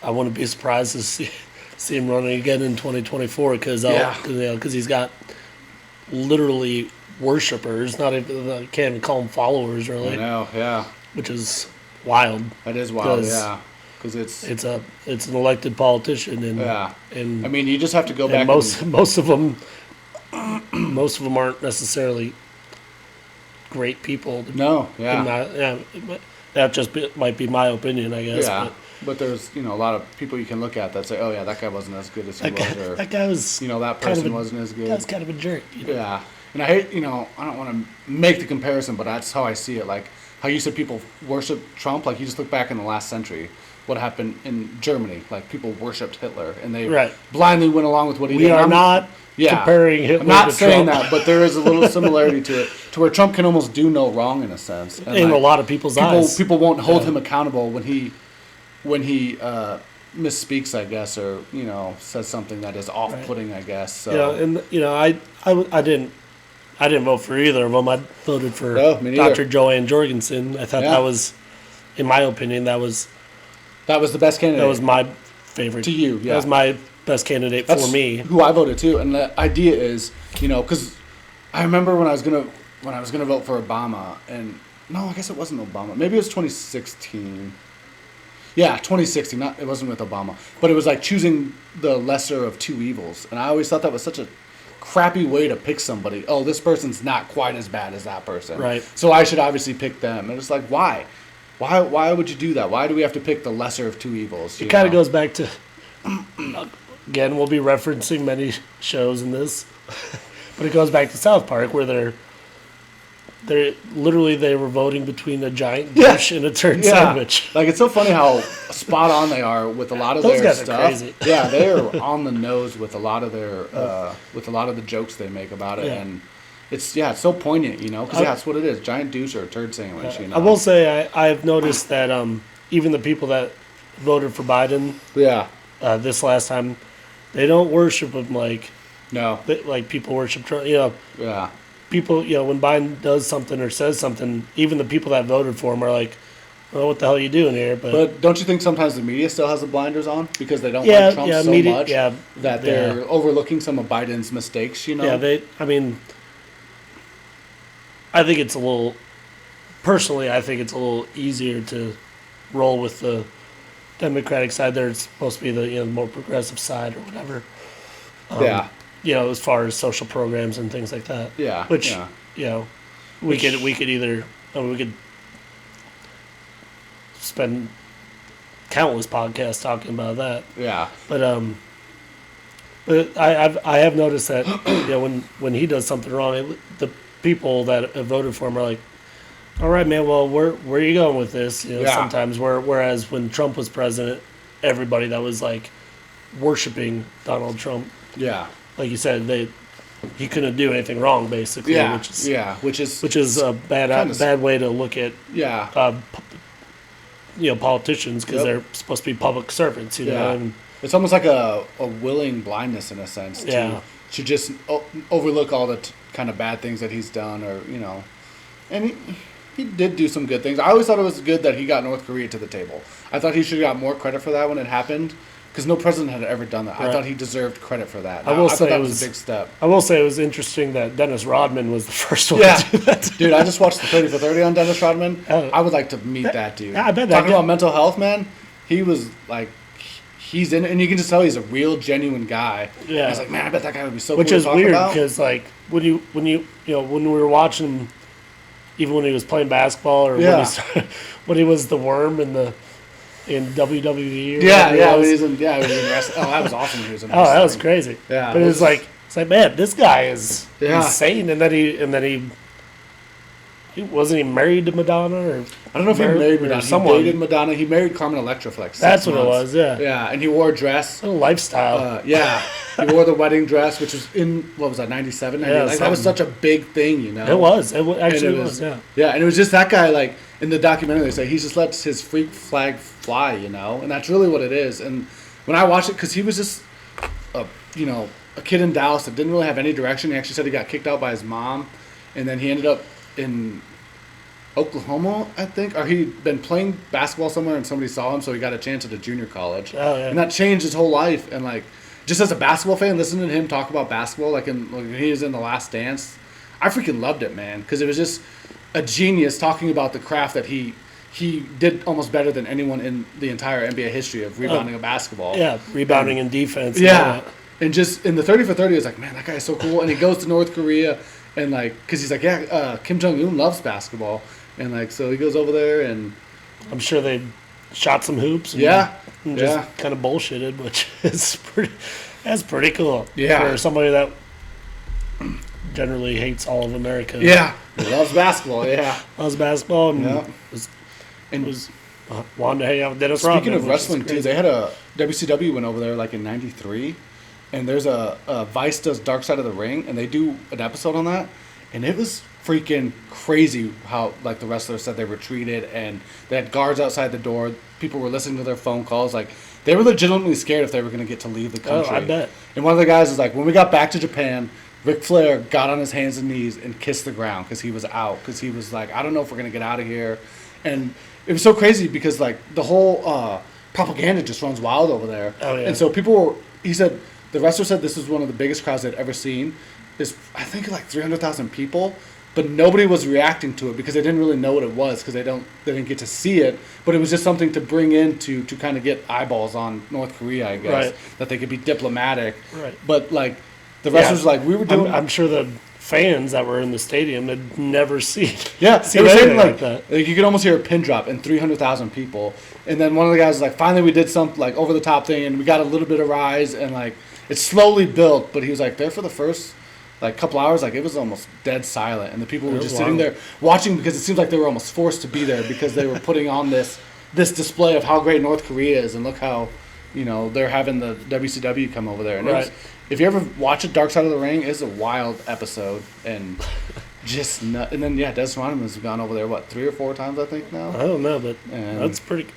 I wouldn't be surprised to see him running again in 2024 because he's got literally worshipers, not even, I can't even call them followers, really. I know, yeah. Which is wild. That is wild, yeah. Because it's an elected politician, and I mean, you just have to go back. Most of them aren't necessarily great people. No, yeah. That just might be my opinion, I guess. Yeah, but there's a lot of people you can look at that say, oh yeah, that guy wasn't as good as he was, or that guy was that person wasn't as good. That was kind of a jerk. Yeah, and I hate I don't want to make the comparison, but that's how I see it. Like how you said people worship Trump. Like you just look back in the last century. What happened in Germany? Like people worshipped Hitler, and they blindly went along with what he did. We are not comparing Hitler. I'm not to saying Trump. that, but there is a little similarity to it, to where Trump can almost do no wrong in a sense. And in a lot of people's eyes, people won't hold him accountable when he misspeaks, I guess, or says something that is off-putting, I guess. So I didn't vote for either of them. I voted for Dr. Joanne Jorgensen. I thought that was, in my opinion, that was the best candidate. That was my favorite. To you, yeah. That was my best candidate for me. Who I voted too, and the idea is, because I remember when I was gonna vote for Obama, and no, I guess it wasn't Obama. Maybe it was 2016. Yeah, 2016. It wasn't with Obama, but it was like choosing the lesser of two evils, and I always thought that was such a crappy way to pick somebody. Oh, this person's not quite as bad as that person, right? So I should obviously pick them. And it's like, why? Why would you do that? Why do we have to pick the lesser of two evils? It kind of goes back to, again, we'll be referencing many shows in this, but it goes back to South Park where they were voting between a giant dish and a turd sandwich. Like, it's so funny how spot on they are with a lot of their guys stuff. Are crazy. Yeah, they are on the nose with a lot of their with a lot of the jokes they make about it, and it's so poignant, because that's what it is, giant douche or a turd sandwich. I will say I've noticed that even the people that voted for Biden, this last time, they don't worship him like people worship Trump. People, when Biden does something or says something, even the people that voted for him are like, well, what the hell are you doing here? But don't you think sometimes the media still has the blinders on because they don't like Trump so much that they're overlooking some of Biden's mistakes, Yeah, I think it's a little personally, I think it's a little easier to roll with the Democratic side. They're supposed to be the more progressive side or whatever. Yeah. As far as social programs and things like that. Yeah. Which yeah. we could either we could spend countless podcasts talking about that. Yeah. But I have noticed that when he does something wrong, the people that have voted for him are like, all right, man, well, where are you going with this? Sometimes whereas when Trump was president, everybody that was like worshiping Donald Trump. Yeah. Like you said, he couldn't do anything wrong, basically. Yeah. Which is a bad way to look at. Yeah. Politicians, because they're supposed to be public servants. And it's almost like a willing blindness in a sense. To just overlook all the kind of bad things that he's done, or and he did do some good things. I always thought it was good that he got North Korea to the table. I thought he should have got more credit for that when it happened, because no president had ever done that. Right. I thought he deserved credit for that. I thought that was a big step. I will say it was interesting that Dennis Rodman was the first one to do that. Dude, I just watched the 30 for 30 on Dennis Rodman. I would like to meet that dude. Yeah, I bet that Talking about mental health, man, he was like, he's in it, and you can just tell he's a real, genuine guy. Yeah. I was like, man, I bet that guy would be so cool to talk about. Which is weird, because like when we were watching him, even when he was playing basketball, or when he was the worm in WWE. When he was in wrestling. Oh, that was awesome when he was in wrestling. Oh, that was crazy. Yeah. But it's like, man, this guy is insane, and then he wasn't he married to Madonna, or I don't know if he married Madonna. He dated Madonna. He married Carmen Electra for like 6 months. That's what it was. Yeah. Yeah, and he wore a dress. A lifestyle. He wore the wedding dress, which was in, what was that, 97? That was such a big thing, It was. It actually was. Yeah. Yeah, and it was just that guy, like, in the documentary, they say he just lets his freak flag fly, and that's really what it is. And when I watched it, because he was just, a kid in Dallas that didn't really have any direction. He actually said he got kicked out by his mom, and then he ended up in Oklahoma, I think, or he'd been playing basketball somewhere and somebody saw him, so he got a chance at a junior college. Oh, yeah. And that changed his whole life. And like, just as a basketball fan, listening to him talk about basketball, like when he was in The Last Dance, I freaking loved it, man, because it was just a genius talking about the craft that he did almost better than anyone in the entire NBA history of rebounding a basketball. Yeah, rebounding and defense. Yeah, and just in the 30 for 30, I was like, man, that guy is so cool. And he goes to North Korea, and like, because he's like, Kim Jong-un loves basketball. And like, so he goes over there, and I'm sure they shot some hoops. And just kind of bullshitted, which is pretty cool. Yeah, for somebody that generally hates all of America. Yeah, he loves basketball. Yeah, loves basketball, and was wanted to hang out with Dennis Rodman. Speaking of wrestling too, they had a WCW went over there like in '93, and there's a Vice does Dark Side of the Ring, and they do an episode on that, and it was freaking crazy how like the wrestlers said they were treated, and they had guards outside the door. People were listening to their phone calls. Like, they were legitimately scared if they were going to get to leave the country. Oh, I bet. And one of the guys was like, when we got back to Japan, Ric Flair got on his hands and knees and kissed the ground because he was out. Because he was like, I don't know if we're going to get out of here. And it was so crazy because like the whole propaganda just runs wild over there. Oh, yeah. And so he said, the wrestler said this was one of the biggest crowds they'd ever seen. Is I think like 300,000 people. But nobody was reacting to it because they didn't really know what it was because they didn't get to see it. But it was just something to bring in to kind of get eyeballs on North Korea, I guess, that they could be diplomatic. Right. But like the wrestlers, like we were doing. I'm sure the fans that were in the stadium had never seen. Yeah, see anything like that. Like you could almost hear a pin drop in 300,000 people, and then one of the guys was like, "Finally, we did something like over the top thing, and we got a little bit of rise, and like it slowly built." But he was like, there for the first like couple hours, like it was almost dead silent, and the people were just sitting there watching because it seems like they were almost forced to be there because they were putting on this display of how great North Korea is, and look how they're having the WCW come over there. And if you ever watch a Dark Side of the Ring, it's a wild episode, and just and then Dennis Rodman has gone over there 3 or 4 times I think now. I don't know, but that's pretty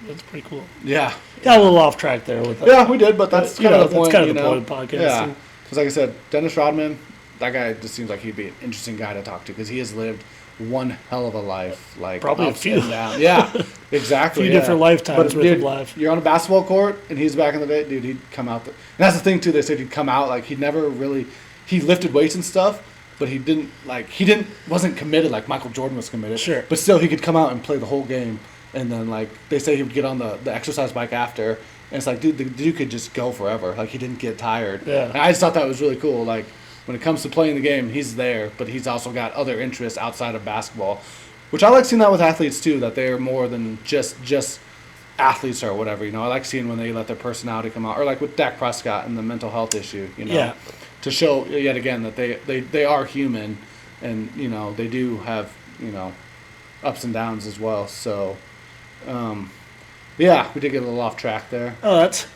cool. Yeah, got a little off track there with that. Yeah, we did, but that's kind of the point. That's kind of the point of the podcast. Yeah, because like I said, Dennis Rodman. That guy just seems like he'd be an interesting guy to talk to because he has lived one hell of a life. Like probably a few. Yeah, exactly. A few different lifetimes worth of life. You're on a basketball court, and he's back in the day, dude. He'd come out. And that's the thing too. They said he'd come out like he lifted weights and stuff, but he wasn't committed like Michael Jordan was committed. Sure. But still, he could come out and play the whole game, and then like they say he would get on the exercise bike after, and it's like, dude, the dude could just go forever. Like he didn't get tired. Yeah. And I just thought that was really cool. Like when it comes to playing the game, he's there, but he's also got other interests outside of basketball, which I like seeing that with athletes too. That they are more than just athletes or whatever. You know, I like seeing when they let their personality come out, or like with Dak Prescott and the mental health issue. You know. Yeah. To show yet again that they are human, and you know they do have ups and downs as well. So, yeah, we did get a little off track there. Oh, that's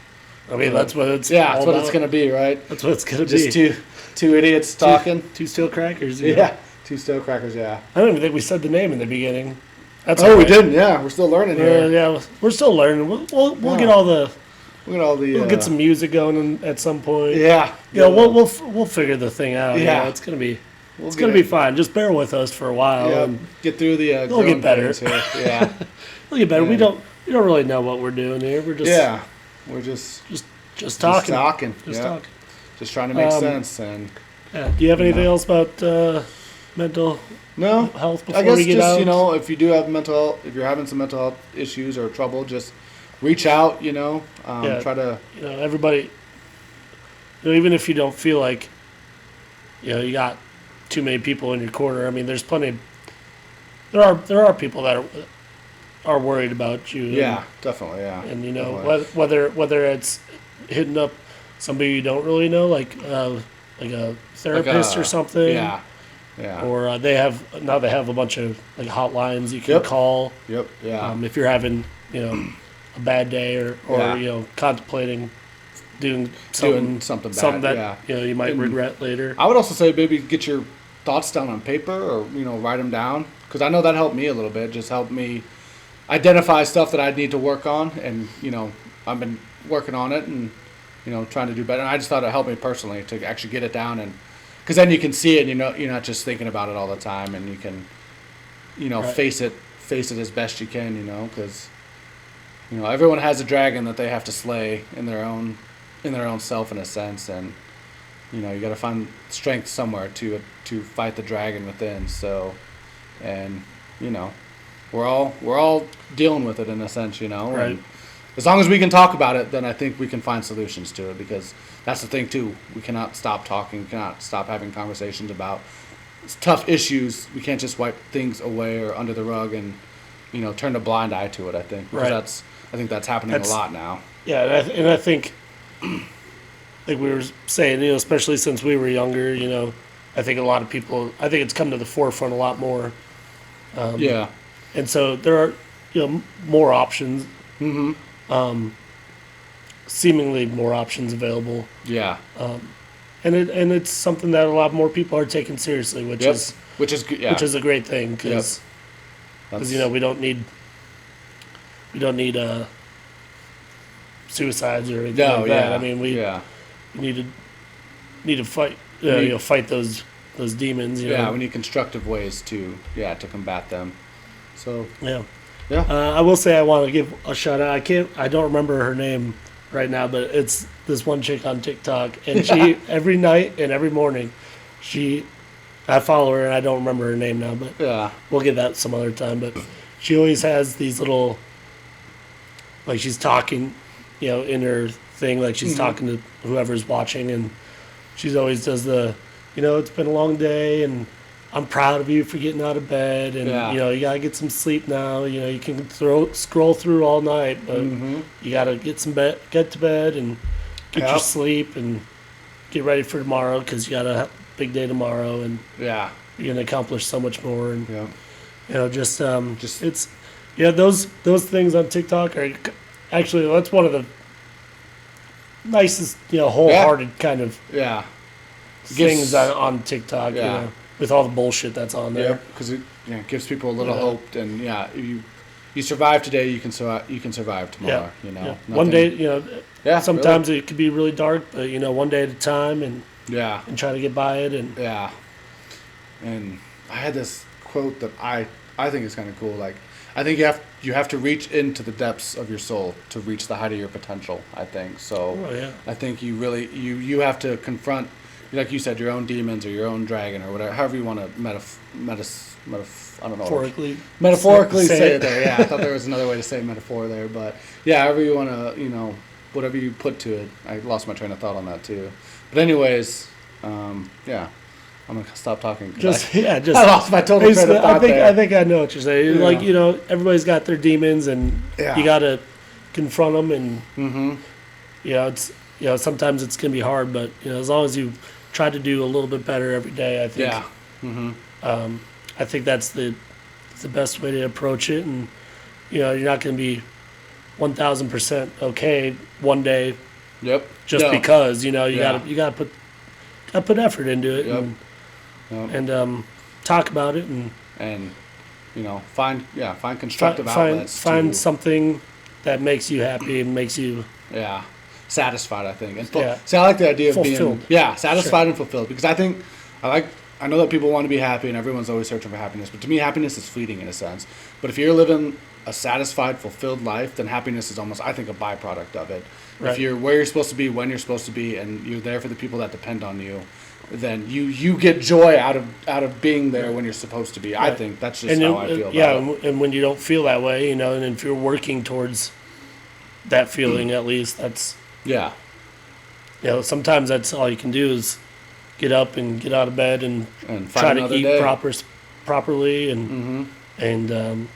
what it's. Yeah, that's what it's gonna be, right? That's what it's gonna be. Just two idiots talking. Two steel crackers. Yeah, two steel crackers. Yeah. I don't even think we said the name in the beginning. That's we didn't. Yeah, we're still learning here. Yeah, we're still learning. We'll get all the. We'll get some music going at some point. Yeah. Yeah, we'll figure the thing out. Yeah, it's gonna be. It's gonna be fine. Just bear with us for a while. Yeah, and get through the. We'll get better. Here. Yeah. We'll get better. Yeah. We don't really know what we're doing here. We're just. Yeah. We're just talking. Just talking. Just trying to make sense. And. Yeah. Do you have anything else about mental? No. Health before I guess we get just out? if you do have if you're having some mental health issues or trouble, just reach out. Try to. Everybody. Even if you don't feel like. You got too many people in your corner. I mean, there's plenty. There are people that are worried about you. Yeah, definitely. Yeah. And whether it's hitting up somebody you don't really know, like a therapist or something. Yeah. Yeah. Or they have a bunch of like hotlines you can call. Yep. Yeah. If you're having a bad day or contemplating doing something that you might regret later. I would also say maybe get your thoughts down on paper or write them down, because I know that helped me a little bit. Just helped me identify stuff that I need to work on, and I've been working on it and trying to do better. And I just thought it helped me personally to actually get it down, and because then you can see it, and you're not just thinking about it all the time, and you can Right. face it as best you can, because everyone has a dragon that they have to slay in their own self, in a sense, and you got to find strength somewhere to fight the dragon within. So, and we're all dealing with it in a sense, Right. And as long as we can talk about it, then I think we can find solutions to it, because that's the thing too. We cannot stop talking, cannot stop having conversations about tough issues. We can't just wipe things away or under the rug and turn a blind eye to it. I think because I think that's happening a lot now. Yeah, and I think, like we were saying, especially since we were younger, I think a lot of people. I think it's come to the forefront a lot more. Yeah. And so there are more options. Mm-hmm. Seemingly more options available. Yeah. And it's something that a lot more people are taking seriously, which is a great thing, because we don't need suicides or anything like that. I mean, we need to fight fight those demons. We need constructive ways to combat them. So yeah. Yeah. I will say I want to give a shout out. I don't remember her name right now, but it's this one chick on TikTok, and she every night and every morning, I follow her, and I don't remember her name now, but we'll get that some other time. But she always has these little, like she's talking, in her thing, like she's talking to whoever's watching, and she's always does it's been a long day, and I'm proud of you for getting out of bed, and you gotta get some sleep now. You can scroll through all night, but you gotta get to bed, and get your sleep, and get ready for tomorrow, because you got a big day tomorrow, and you're gonna accomplish so much more. And just it's those things on TikTok are actually, that's one of the nicest wholehearted kind of things on TikTok. With all the bullshit that's on there. Yeah, because it gives people a little hope, and you survive today, you can survive tomorrow. One day, sometimes it could be really dark, but one day at a time, and try to get by it, and And I had this quote that I think is kind of cool. Like, I think you have to reach into the depths of your soul to reach the height of your potential. I think so. Oh, yeah. I think you really you have to confront like you said, your own demons or your own dragon or whatever, however you want to I don't know. Metaphorically say it there. Yeah, I thought there was another way to say metaphor there, but yeah, however you want to, whatever you put to it. I lost my train of thought on that too. But anyways, yeah, I'm gonna stop talking. I lost my total train of thought I think I know what you're saying. Yeah. Like, everybody's got their demons, and you got to confront them, and it's sometimes it's gonna be hard, but as long as you try to do a little bit better every day, I think. Yeah. I think that's the best way to approach it, and you're not going to be 1,000% okay one day. Yep. Just because you gotta put effort into it, and talk about it, and find constructive outlets. Find something that makes you happy and makes you satisfied. I think. And see, I like the idea of fulfilled. being satisfied and fulfilled, because I know that people want to be happy and everyone's always searching for happiness, but to me, happiness is fleeting in a sense. But if you're living a satisfied, fulfilled life, then happiness is almost, I think, a byproduct of it. Right. If you're where you're supposed to be, when you're supposed to be, and you're there for the people that depend on you, then you get joy out of being there when you're supposed to be. Right. I think that's just how I feel about it. And when you don't feel that way, and if you're working towards that feeling, at least that's... Yeah. Sometimes that's all you can do is get up and get out of bed and try to eat properly and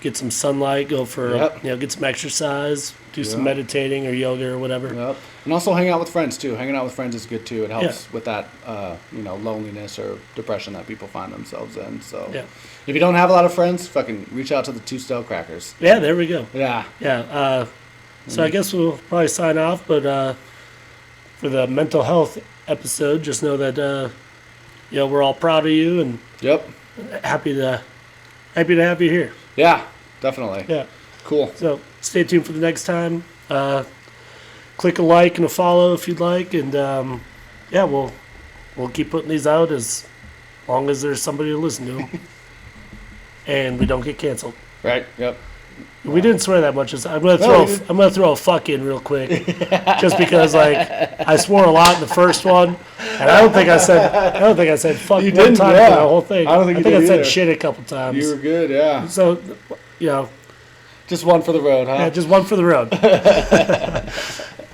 get some sunlight, go for get some exercise, do some meditating or yoga or whatever. Yep. And also hang out with friends too. Hanging out with friends is good too. It helps with that loneliness or depression that people find themselves in. So if you don't have a lot of friends, fucking reach out to the Two Stale Crackers. Yeah, there we go. Yeah. Yeah. So I guess we'll probably sign off, but for the mental health episode, just know that we're all proud of you and happy to have you here. Yeah, definitely. Yeah, cool. So stay tuned for the next time. Click a like and a follow if you'd like, and we'll keep putting these out as long as there's somebody to listen to them, and we don't get canceled. Right. Yep. We didn't swear that much. I'm gonna throw a fuck in real quick, just because I swore a lot in the first one, and I don't think I said fuck one time for the whole thing. I think I said shit a couple times. You were good, yeah. So, just one for the road, huh? Yeah, just one for the road.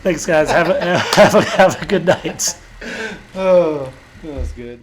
Thanks, guys. Have a good night. Oh, that was good.